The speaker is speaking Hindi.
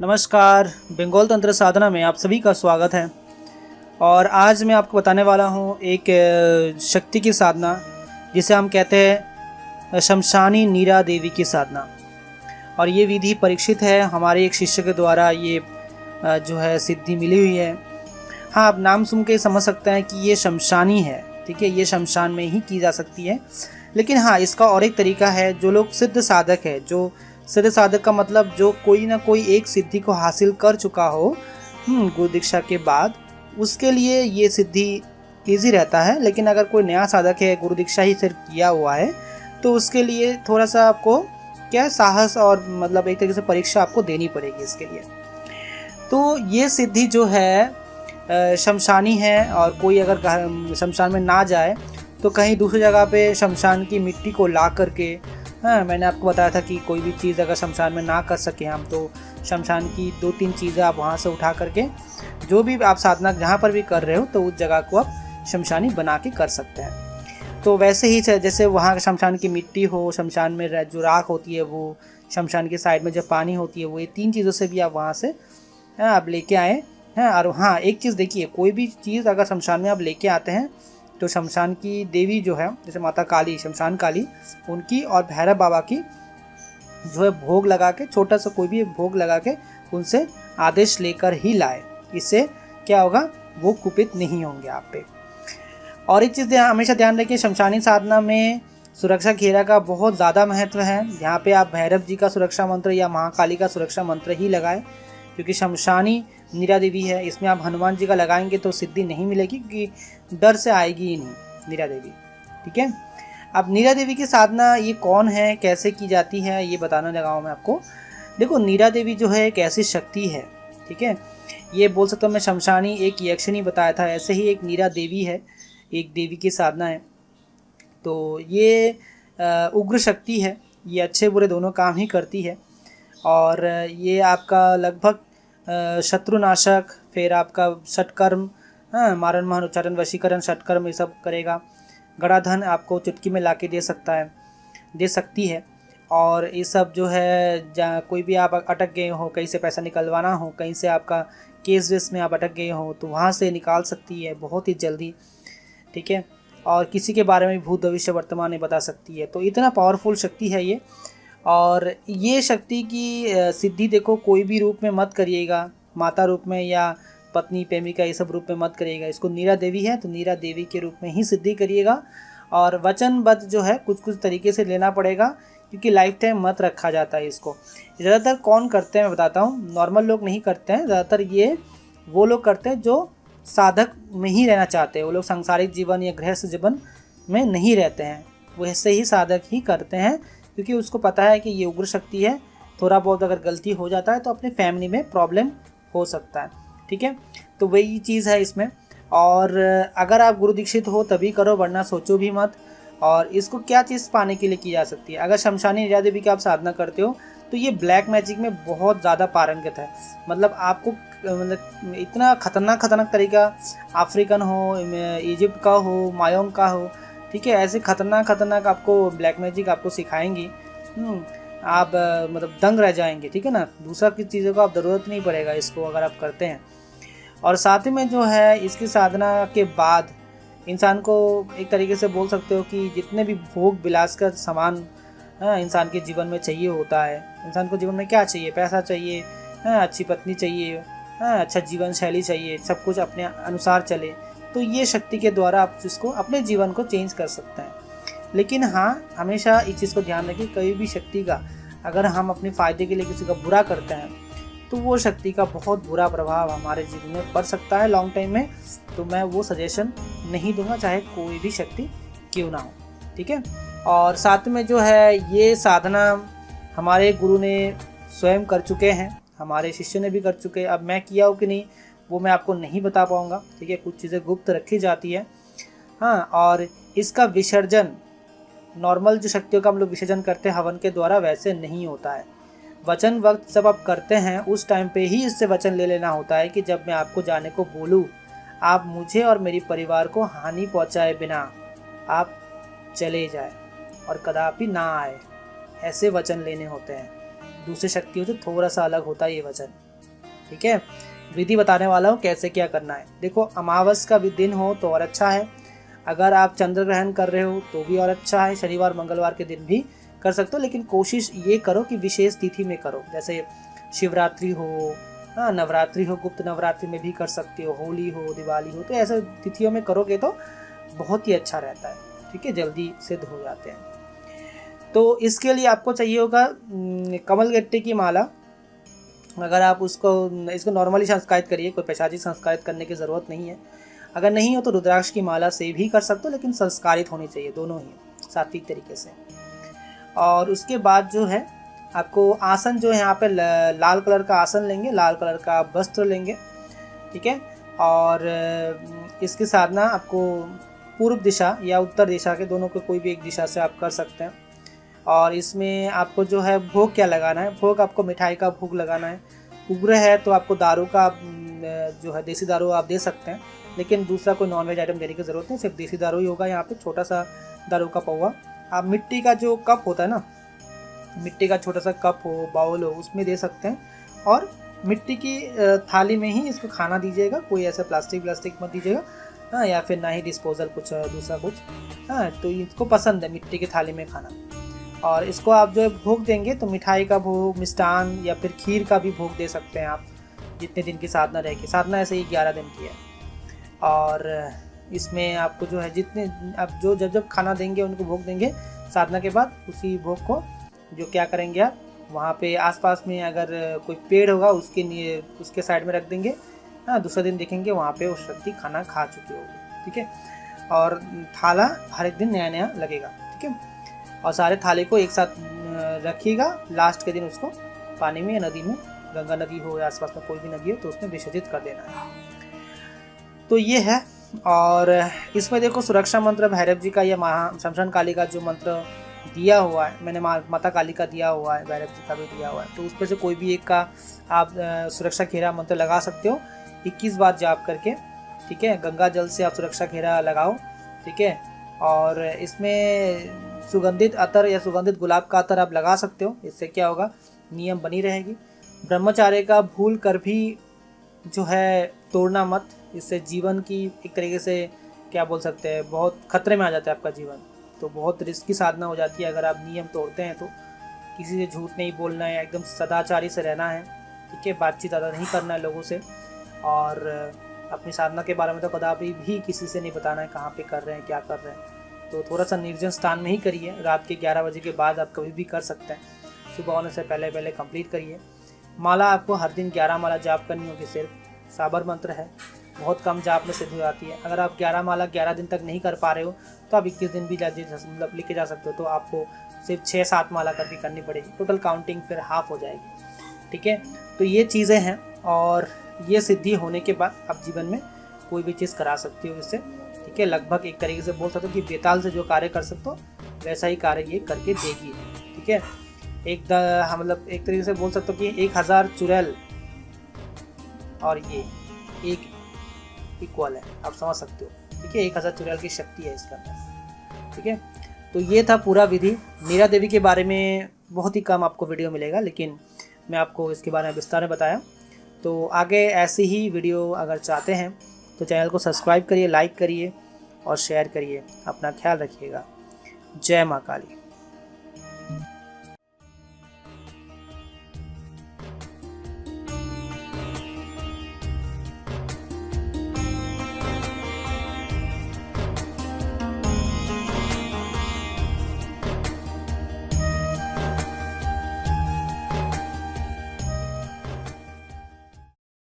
नमस्कार। बंगाल तंत्र साधना में आप सभी का स्वागत है। और आज मैं आपको बताने वाला हूँ एक शक्ति की साधना जिसे हम कहते हैं शमशानी नीरा देवी की साधना। और ये विधि परीक्षित है, हमारे एक शिष्य के द्वारा ये जो है सिद्धि मिली हुई है। हाँ, आप नाम सुन के समझ सकते हैं कि ये शमशानी है, ठीक है, ये शमशान में ही की जा सकती है। लेकिन हाँ, इसका और एक तरीका है। जो लोग सिद्ध साधक है, जो सिद्ध साधक का मतलब जो कोई ना कोई एक सिद्धि को हासिल कर चुका हो गुरु दीक्षा के बाद, उसके लिए ये सिद्धि ईजी रहता है। लेकिन अगर कोई नया साधक है, गुरु दीक्षा ही सिर्फ किया हुआ है, तो उसके लिए थोड़ा सा आपको क्या साहस और मतलब एक तरीके से परीक्षा आपको देनी पड़ेगी इसके लिए। तो ये सिद्धि जो है शमशानी है। और कोई अगर शमशान में ना जाए तो कहीं दूसरी जगह पे शमशान की मिट्टी को ला करके, हाँ, मैंने आपको बताया था कि कोई भी चीज़ अगर शमशान में ना कर सके हम, तो शमशान की 2-3 चीज़ें आप वहाँ से उठा करके जो भी आप साधना जहाँ पर भी कर रहे हो, तो उस जगह को आप शमशानी बना के कर सकते हैं। तो वैसे ही जैसे वहाँ शमशान की मिट्टी हो, शमशान में जो राख होती है वो, शमशान के साइड में जो पानी होती है वो, ये 3 चीज़ों से भी आप वहाँ से आप लेके आए हैं। और हाँ, एक चीज़ देखिए, कोई भी चीज़ अगर शमशान में आप लेके आते हैं तो शमशान की देवी जो है, जैसे माता काली, शमशान काली, उनकी और भैरव बाबा की जो है भोग लगा के, छोटा सा कोई भी भोग लगा के उनसे आदेश लेकर ही लाए। इससे क्या होगा, वो कुपित नहीं होंगे आप पे। और एक चीज़ हमेशा ध्यान रखिए, शमशानी साधना में सुरक्षा घेरा का बहुत ज़्यादा महत्व है। यहाँ पे आप भैरव जी का सुरक्षा मंत्र या महाकाली का सुरक्षा मंत्र ही लगाएं, क्योंकि शमशानी नीरा देवी है, इसमें आप हनुमान जी का लगाएंगे तो सिद्धि नहीं मिलेगी, क्योंकि डर से आएगी ही नहीं नीरा देवी, ठीक है। अब नीरा देवी की साधना ये कौन है, कैसे की जाती है, ये बताने लगा हूँ मैं आपको। देखो, नीरा देवी जो है एक ऐसी शक्ति है, ठीक है, ये बोल सकता हूँ मैं शमशानी एक यक्षिणी बताया था, ऐसे ही एक नीरा देवी है, एक देवी की साधना है। तो ये उग्र शक्ति है, ये अच्छे बुरे दोनों काम ही करती है। और ये आपका लगभग शत्रुनाशक, फिर आपका षटकर्म, हाँ, मारण महन उच्चारण वशीकरण षटकर्म, ये सब करेगा। गड़ा धन आपको चुटकी में लाके दे सकती है। और ये सब जो है, जहाँ कोई भी आप अटक गए हो, कहीं से पैसा निकलवाना हो, कहीं से आपका केस वेस में आप अटक गए हो, तो वहाँ से निकाल सकती है बहुत ही जल्दी, ठीक है। और किसी के बारे में भूत भविष्य वर्तमान नहीं बता सकती है। तो इतना पावरफुल शक्ति है ये। और ये शक्ति की सिद्धि देखो, कोई भी रूप में मत करिएगा, माता रूप में या पत्नी प्रेमिका ये सब रूप में मत करिएगा। इसको नीरा देवी है तो नीरा देवी के रूप में ही सिद्धि करिएगा। और वचनबद्ध जो है कुछ तरीके से लेना पड़ेगा, क्योंकि लाइफ टाइम मत रखा जाता है इसको। ज़्यादातर कौन करते हैं मैं बताता हूँ, नॉर्मल लोग नहीं करते हैं। ज़्यादातर ये वो लोग करते हैं जो साधक में ही रहना चाहते हैं। वो लोग सांसारिक जीवन या गृहस्थ जीवन में नहीं रहते हैं, वैसे ही साधक ही करते हैं, क्योंकि उसको पता है कि ये उग्र शक्ति है, थोड़ा बहुत अगर गलती हो जाता है तो अपने फैमिली में प्रॉब्लम हो सकता है, ठीक है। तो वही चीज़ है इसमें। और अगर आप गुरु दीक्षित हो तभी करो, वरना सोचो भी मत। और इसको क्या चीज़ पाने के लिए की जा सकती है, अगर शमशानी नीरा देवी की आप साधना करते हो तो ये ब्लैक मैजिक में बहुत ज़्यादा पारंगत है। मतलब आपको मतलब इतना खतरनाक तरीका, अफ्रीकन हो, इजिप्ट का हो, मायोंग का हो, ठीक है, ऐसे खतरनाक आपको ब्लैक मैजिक आपको सिखाएंगी। आप मतलब दंग रह जाएंगे, ठीक है ना। दूसरा किसी चीज़ों का आप ज़रूरत नहीं पड़ेगा इसको अगर आप करते हैं। और साथ ही में जो है, इसकी साधना के बाद इंसान को एक तरीके से बोल सकते हो कि जितने भी भोग विलास का सामान इंसान के जीवन में चाहिए होता है। इंसान को जीवन में क्या चाहिए, पैसा चाहिए, अच्छी पत्नी चाहिए, अच्छा जीवन शैली चाहिए, सब कुछ अपने अनुसार चले, तो ये शक्ति के द्वारा आप इसको अपने जीवन को चेंज कर सकते हैं। लेकिन हाँ, हमेशा इस चीज़ को ध्यान रखिए, कोई भी शक्ति का अगर हम अपने फ़ायदे के लिए किसी का बुरा करते हैं तो वो शक्ति का बहुत बुरा प्रभाव हमारे जीवन में पड़ सकता है लॉन्ग टाइम में। तो मैं वो सजेशन नहीं दूंगा, चाहे कोई भी शक्ति क्यों ना हो, ठीक है। और साथ में जो है, ये साधना हमारे गुरु ने स्वयं कर चुके हैं, हमारे शिष्य ने भी कर चुके हैं। अब मैं किया हूँ कि नहीं वो मैं आपको नहीं बता पाऊँगा, ठीक है, कुछ चीज़ें गुप्त रखी जाती है। हाँ, और इसका विसर्जन नॉर्मल जो शक्तियों का हम लोग विसर्जन करते हैं हवन के द्वारा, वैसे नहीं होता है। वचन वक्त जब आप करते हैं उस टाइम पे ही इससे वचन ले लेना होता है कि जब मैं आपको जाने को बोलूँ, आप मुझे और मेरे परिवार को हानि पहुँचाए बिना आप चले जाए और कदापि ना आए, ऐसे वचन लेने होते हैं। दूसरी शक्तियों से थोड़ा सा अलग होता है ये वचन, ठीक है। विधि बताने वाला हूँ कैसे क्या करना है। देखो, अमावस का भी दिन हो तो और अच्छा है, अगर आप चंद्र ग्रहण कर रहे हो तो भी और अच्छा है, शनिवार मंगलवार के दिन भी कर सकते हो, लेकिन कोशिश ये करो कि विशेष तिथि में करो, जैसे शिवरात्रि हो, हाँ, नवरात्रि हो, गुप्त नवरात्रि में भी कर सकते हो, होली हो, दिवाली हो, तो ऐसे तिथियों में करोगे तो बहुत ही अच्छा रहता है, ठीक है, जल्दी सिद्ध हो जाते हैं। तो इसके लिए आपको चाहिए होगा कमल गट्टे की माला। अगर आप इसको नॉर्मली संस्कारित करिए, कोई पैशाची संस्कारित करने की ज़रूरत नहीं है। अगर नहीं हो तो रुद्राक्ष की माला से भी कर सकते हो, लेकिन संस्कारित होनी चाहिए दोनों ही सात्विक तरीके से। और उसके बाद जो है आपको आसन जो है यहाँ पे लाल कलर का आसन लेंगे, लाल कलर का वस्त्र लेंगे, ठीक है। और इसकी साधना आपको पूर्व दिशा या उत्तर दिशा के दोनों को कोई भी एक दिशा से आप कर सकते हैं। और इसमें आपको जो है भोग क्या लगाना है, भोग आपको मिठाई का भोग लगाना है। उग्र है तो आपको दारू का जो है देसी दारू आप दे सकते हैं, लेकिन दूसरा कोई नॉनवेज आइटम देने की ज़रूरत नहीं, सिर्फ देसी दारू ही होगा यहाँ पे। छोटा सा दारू का पौवा, आप मिट्टी का जो कप होता है ना, मिट्टी का छोटा सा कप हो, बाउल हो, उसमें दे सकते हैं। और मिट्टी की थाली में ही इसको खाना दीजिएगा, कोई ऐसा प्लास्टिक मत दीजिएगा, हाँ, या फिर ना ही डिस्पोजल कुछ दूसरा कुछ, हाँ, तो इसको पसंद है मिट्टी की थाली में खाना। और इसको आप जो है भोग देंगे तो मिठाई का भोग, मिष्टान या फिर खीर का भी भोग दे सकते हैं आप, जितने दिन की साधना रहेगी। साधना ऐसे ही 11 दिन की है। और इसमें आपको जो है जितने आप जो जब खाना देंगे उनको भोग देंगे साधना के बाद, उसी भोग को जो क्या करेंगे आप वहाँ पे आसपास में अगर कोई पेड़ होगा उसके साइड में रख देंगे, हाँ, दूसरा दिन देखेंगे वहाँ पे वो शक्ति खाना खा चुकी होगी, ठीक है। और थाला हर एक दिन नया नया लगेगा, ठीक है। और सारे थाले को एक साथ रखिएगा, लास्ट के दिन उसको पानी में या नदी में, गंगा नदी हो या आसपास में कोई भी नदी हो तो उसमें विसर्जित कर देना है। तो ये है। और इसमें देखो सुरक्षा मंत्र भैरव जी का या शमशान काली का जो मंत्र दिया हुआ है, मैंने माता काली का दिया हुआ है, भैरव जी का भी दिया हुआ है, तो उसमें से कोई भी एक का आप सुरक्षा घेरा मंत्र लगा सकते हो 21 बार जाप करके, ठीक है। गंगा जल से आप सुरक्षा घेरा लगाओ, ठीक है। और इसमें सुगंधित अतर या सुगंधित गुलाब का अतर आप लगा सकते हो, इससे क्या होगा, नियम बनी रहेगी। ब्रह्मचार्य का भूल कर भी जो है तोड़ना मत, इससे जीवन की एक तरीके से क्या बोल सकते हैं, बहुत खतरे में आ जाता है आपका जीवन, तो बहुत रिस्की साधना हो जाती है अगर आप नियम तोड़ते हैं। तो किसी से झूठ नहीं बोलना है, एकदम सदाचारी से रहना है, ठीक है। बातचीत ज़्यादा नहीं करना है लोगों से, और अपनी साधना के बारे में तो कदापि भी किसी से नहीं बताना है कहाँ पे कर रहे हैं, क्या कर रहे हैं। तो थोड़ा सा निर्जन स्थान में ही करिए, रात के 11 बजे के बाद आप कभी भी कर सकते हैं, सुबह होने से पहले कंप्लीट करिए। माला आपको हर दिन 11 माला जाप करनी होगी, सिर्फ साबर मंत्र है, बहुत कम जाप में सिद्ध हो जाती है। अगर आप 11 माला 11 दिन तक नहीं कर पा रहे हो तो आप 21 दिन भी मतलब लिखे जा सकते हो, तो आपको सिर्फ 6-7 माला करके करनी पड़ेगी, टोटल काउंटिंग फिर हाफ हो जाएगी, ठीक है। तो ये चीज़ें हैं, और ये सिद्धि होने के बाद आप जीवन में कोई भी चीज़ करा सकते हो इससे, ठीक है। लगभग एक तरीके से बोल सकते हो कि बेताल से जो कार्य कर सकते हो वैसा ही कार्य ये करके देगी, ठीक है। मतलब एक तरीके से बोल सकते हो कि 1000 चुड़ैल और ये एक इक्वल है, आप समझ सकते हो, ठीक है। 1000 चुड़ैल की शक्ति है इसके अंदर, ठीक है। तो ये था पूरा विधि। नीरा देवी के बारे में बहुत ही कम आपको वीडियो मिलेगा, लेकिन मैं आपको इसके बारे में विस्तार में बताया। तो आगे ऐसी ही वीडियो अगर चाहते हैं तो चैनल को सब्सक्राइब करिए, लाइक करिए और शेयर करिए। अपना ख्याल रखिएगा। जय माँ काली।